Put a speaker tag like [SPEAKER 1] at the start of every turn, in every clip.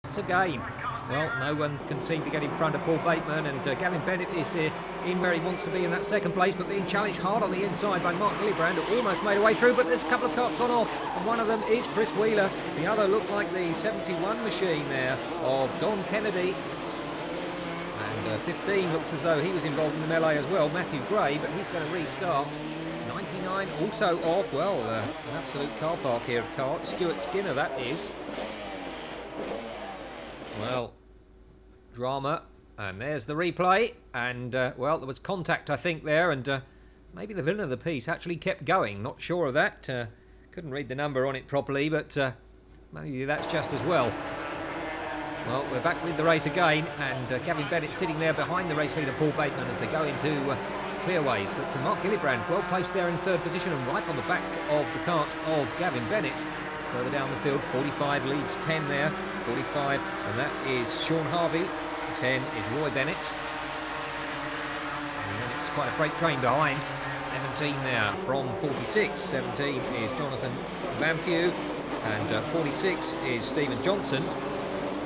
[SPEAKER 1] It's a game. Well, no one can seem to get in front of Paul Bateman, and Gavin Bennett is in where he wants to be in that second place, but being challenged hard on the inside by Mark Gillibrand, who almost made a way through, but there's a couple of carts gone off, and one of them is Chris Wheeler. The other looked like the 71 machine there of Don Kennedy. And 15 looks as though he was involved in the melee as well, Matthew Gray, but he's going to restart. 99 also off. Well, an absolute car park here of carts. Stuart Skinner, that is. Well, drama, and there's the replay, and well, there was contact, I think, there, and maybe the villain of the piece actually kept going. Not sure of that. Couldn't read the number on it properly, but maybe that's just as well. Well, we're back with the race again, and Gavin Bennett sitting there behind the race leader Paul Bateman as they go into clearways. But to Mark Gillibrand, well placed there in third position and right on the back of the cart of Gavin Bennett. Further down the field, 45 leads 10 there, 45, and that is Sean Harvey. 10 is Roy Bennett. And then it's quite a freight train behind. 17 there from 46. 17 is Jonathan Vampew, and 46 is Stephen Johnson.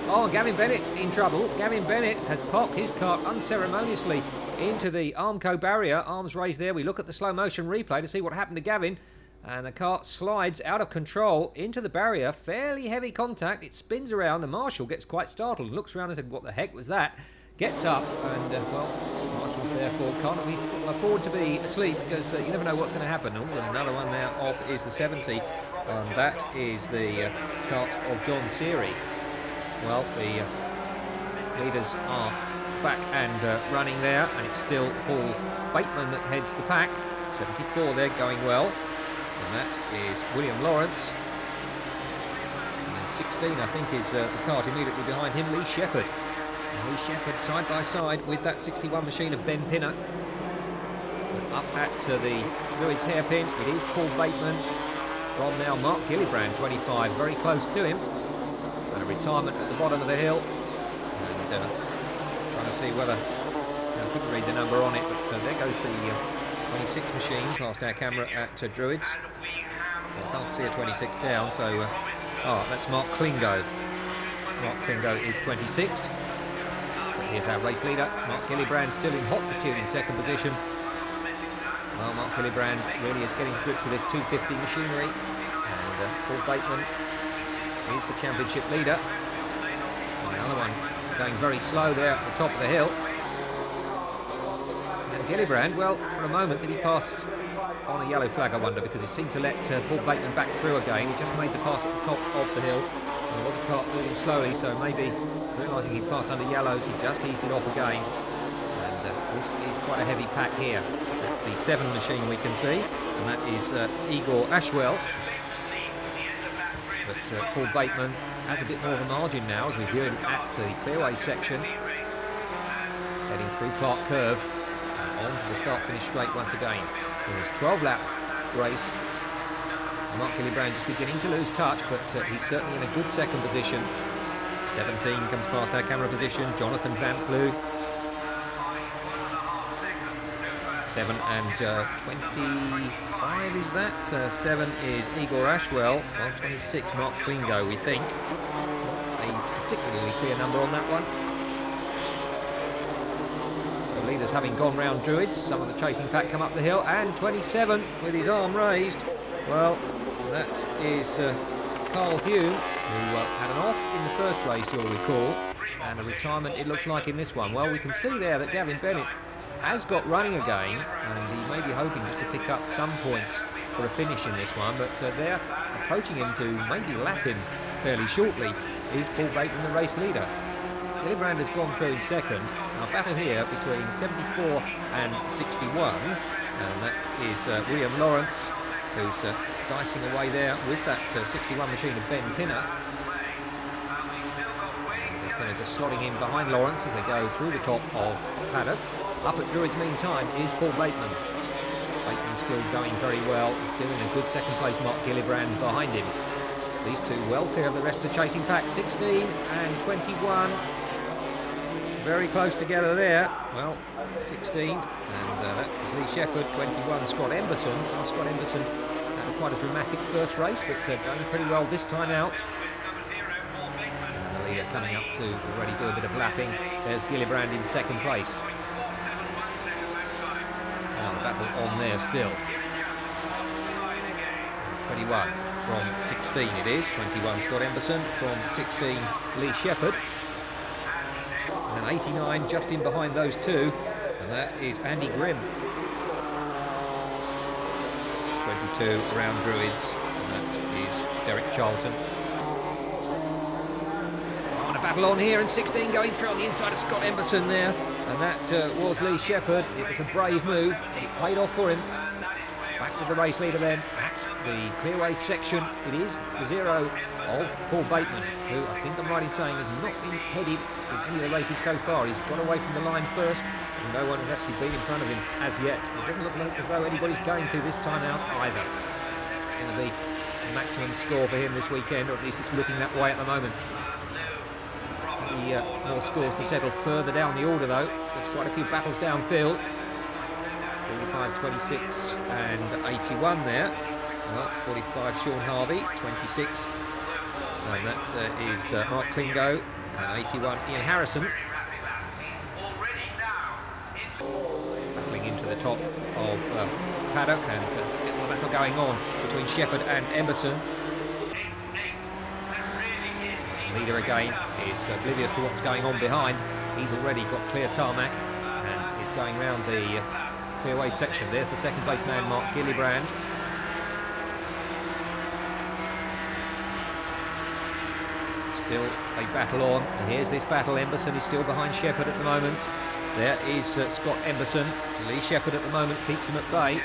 [SPEAKER 1] Oh, Gavin Bennett in trouble. Gavin Bennett has parked his cart unceremoniously into the Armco barrier. Arms raised there. We look at the slow motion replay to see what happened to Gavin. And the cart slides out of control into the barrier. Fairly heavy contact. It spins around. The marshal gets quite startled and looks around and said, "What the heck was that?" Gets up and, well, the marshal's therefore can't afford to be asleep because you never know what's going to happen. Oh, and another one there off is the 70. And that is the cart of John Seary. Well, the leaders are back and running there, and it's still Paul Bateman that heads the pack. 74 there, going well, and that is William Lawrence. And then 16, I think, is the cart immediately behind him, Lee Shepherd. And Lee Shepherd side by side with that 61 machine of Ben Pinner. But up at the Druids hairpin, it is Paul Bateman. From now, Mark Gillibrand, 25, very close to him. And a retirement at the bottom of the hill, and trying to see whether I couldn't read the number on it, but there goes the 26 machine past our camera at Druids. I can't see a 26 down, so that's Mark Klingo. Mark Klingo is 26. But here's our race leader, Mark Gillibrand, still in hot pursuit in second position. Well, Mark Gillibrand really is getting to grips with this 250 machinery, and Paul Bateman is the championship leader. And the other one going very slow there at the top of the hill. And Gillibrand, well, for a moment did he pass on a yellow flag, I wonder, because he seemed to let Paul Bateman back through again. He just made the pass at the top of the hill. And there was a cart moving slowly, so maybe realising he'd passed under yellows, he just eased it off again. And this is quite a heavy pack here. That's the 7 machine we can see, and that is Igor Ashwell. But Paul Bateman has a bit more of a margin now as we view him at the clearway section. Heading through Clark Curve and on to the start-finish straight once again. It was 12-lap race. Mark Gillibrand just beginning to lose touch, but he's certainly in a good second position. 17 comes past our camera position, Jonathan Vampew. 7 and 25 is that. 7 is Igor Ashwell. Well, 26 Mark Klingo, we think. Not a particularly clear number on that one. So leaders having gone round Druids, some of the chasing pack come up the hill, and 27 with his arm raised. Well, that is Carl Hume, who had an off in the first race, you'll recall, and a retirement it looks like in this one. Well, we can see there that Gavin Bennett has got running again, and he may be hoping just to pick up some points for a finish in this one, but they're approaching him to maybe lap him fairly shortly is Paul Bateman, the race leader. Gillibrand has gone through in second. Our battle here between 74 and 61, and that is William Lawrence, who's dicing away there with that 61 machine of Ben Pinner. And Pinner just slotting in behind Lawrence as they go through the top of the paddock. Up at Druids meantime is Paul Bateman. Bateman still going very well, still in a good second place, Mark Gillibrand behind him. These two well clear of the rest of the chasing pack, 16 and 21. Very close together there. Well, 16, and that was Lee Shepherd, 21, Scott Emberson. Well, Scott Emberson had quite a dramatic first race, but going pretty well this time out. And the Leader coming up to already do a bit of lapping. There's Gillibrand in second place. Now the battle on there still. 21 from 16 it is. 21 Scott Emberson, from 16 Lee Shepherd. And then 89 just in behind those two, and that is Andy Grimm. 22 around Druids, and that is Derek Charlton. On a battle on here, and 16 going through on the inside of Scott Emberson there, and that was Lee Shepherd. It was a brave move, and it paid off for him. Back with the race leader then at the clearway section. It is the 0 of Paul Bateman, who I think I'm right in saying has not been headed in any of the races so far. He's got away from the line first, and no one has actually been in front of him as yet. It doesn't look like as though anybody's going to this time out either. It's going to be a maximum score for him this weekend, or at least it's looking that way at the moment. More scores to settle further down the order though. There's quite a few battles downfield. 45, 26 and 81 there. Well, 45 Sean Harvey, 26. And that is Mark Klingo, and 81 Ian Harrison. Battling into the top of paddock, and still a battle going on between Shepherd and Emberson. Leader again is oblivious to what's going on behind. He's already got clear tarmac and is going round the clearway section. There's the second place man, Mark Gillibrand. Still a battle on, and here's this battle. Emberson is still behind Shepherd at the moment. There is Scott Emberson. Lee Shepherd at the moment keeps him at bay,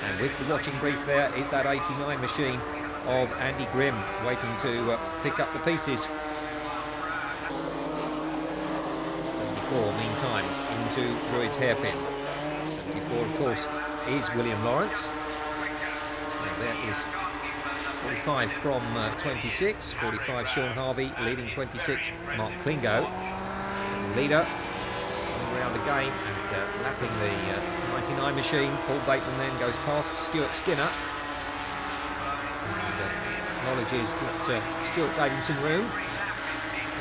[SPEAKER 1] and with the watching brief there is that 89 machine of Andy Grimm waiting to pick up the pieces. 74 meantime into Druid's hairpin. 74 of course is William Lawrence. Now there is 45 from 26, 45 Sean Harvey, leading 26 Mark Klingo. Leader coming around again and lapping the 99 machine. Paul Bateman then goes past Stuart Skinner. And acknowledges that Stuart gave him some room.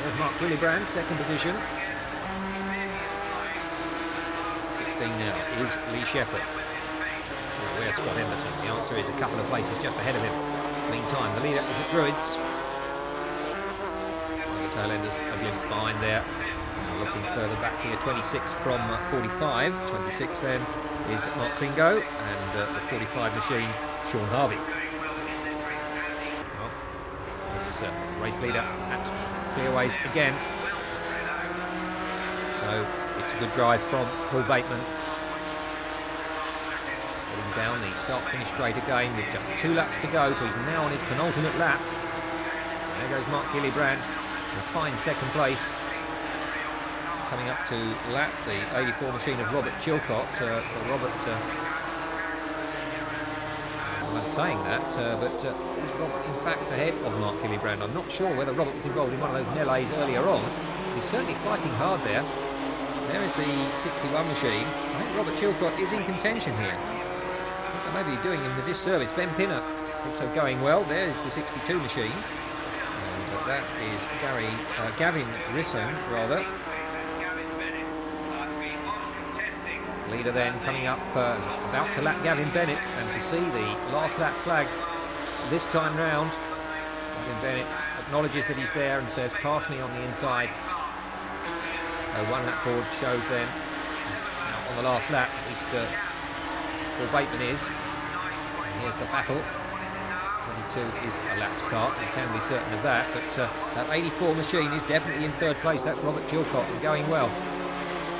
[SPEAKER 1] There's Mark Gillibrand, second position. 16 now is Lee Shepherd. Well, where's Scott Emberson? The answer is a couple of places just ahead of him. Meantime, the leader is at Druids. The tail enders a glimpse behind there. Looking further back here, 26 from 45. 26 then is Mark Klingo, and the 45 machine, Sean Harvey. Well, it's race leader at clearways again. So it's a good drive from Paul Bateman. Heading down the start-finish straight again with just 2 laps to go, so he's now on his penultimate lap. There goes Mark Gillibrand in a fine second place. Coming up to lap the 84 machine of Robert Chilcott. Robert, I'm saying that, but is Robert in fact ahead of Mark Gillibrand? I'm not sure whether Robert was involved in one of those melees earlier on. He's certainly fighting hard there. There is the 61 machine. I think Robert Chilcott is in contention here. They may be doing him a disservice. Ben Pinner also going well. There is the 62 machine. And that is Gavin Risson, rather. Leader then coming up, about to lap Gavin Bennett, and to see the last lap flag this time round. Gavin Bennett acknowledges that he's there and says, "Pass me on the inside." One lap board shows then on the last lap, at least Paul Bateman is. And here's the battle. 22 is a lapped kart, you can be certain of that, but that 84 machine is definitely in third place. That's Robert Chilcott, and going well.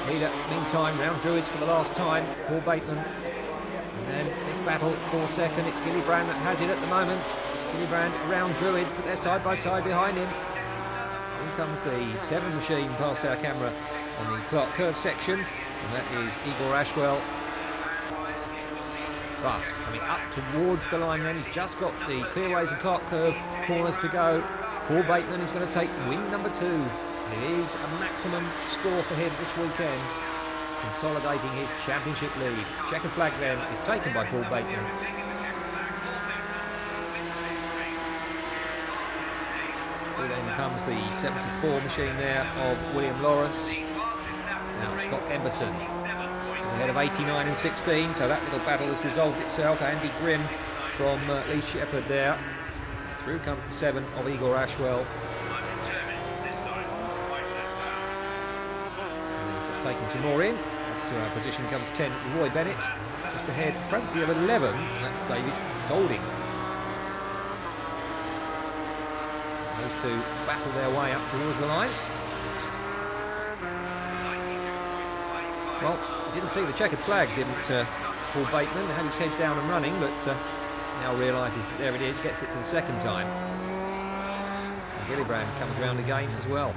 [SPEAKER 1] Leader, meantime, round Druids for the last time, Paul Bateman. And then this battle for second, it's Gillibrand that has it at the moment. Gillibrand around Druids, but they're side by side behind him. Here comes the 7 machine past our camera on the Clark Curve section, and that is Igor Ashwell. But coming up towards the line then, he's just got the Clearways and Clark Curve corners to go. Paul Bateman is going to take win number 2. It is a maximum score for him this weekend, consolidating his championship lead. Checkered flag then is taken by Paul Bateman. then comes the 74 machine there of William Lawrence. Now Scott Emberson is ahead of 89 and 16, so that little battle has resolved itself. Andy Grimm from Lee Shepherd there. Through comes the 7 of Igor Ashwell. Just taking some more in. Up to our position comes 10 Roy Bennett. Just ahead probably of 11, that's David Golding. Those two battle their way up towards the line. Well, he didn't see the checkered flag, didn't Paul Bateman. Had his head down and running, but now realises that there it is, gets it for the second time. And Gillibrand comes round again as well.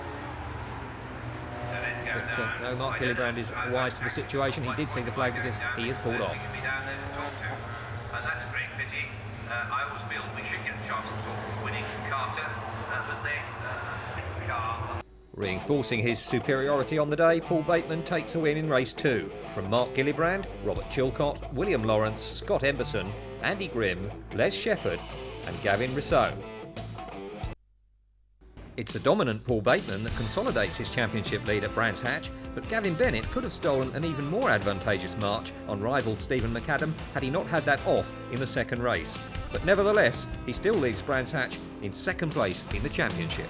[SPEAKER 1] But no, Mark Gillibrand is wise to the situation. He did see the flag because he is pulled off. Reinforcing his superiority on the day, Paul Bateman takes a win in race 2 from Mark Gillibrand, Robert Chilcott, William Lawrence, Scott Emberson, Andy Grimm, Les Shepherd and Gavin Rousseau. It's a dominant Paul Bateman that consolidates his championship lead at Brands Hatch, but Gavin Bennett could have stolen an even more advantageous march on rival Stephen McAdam had he not had that off in the second race. But nevertheless, he still leaves Brands Hatch in second place in the championship.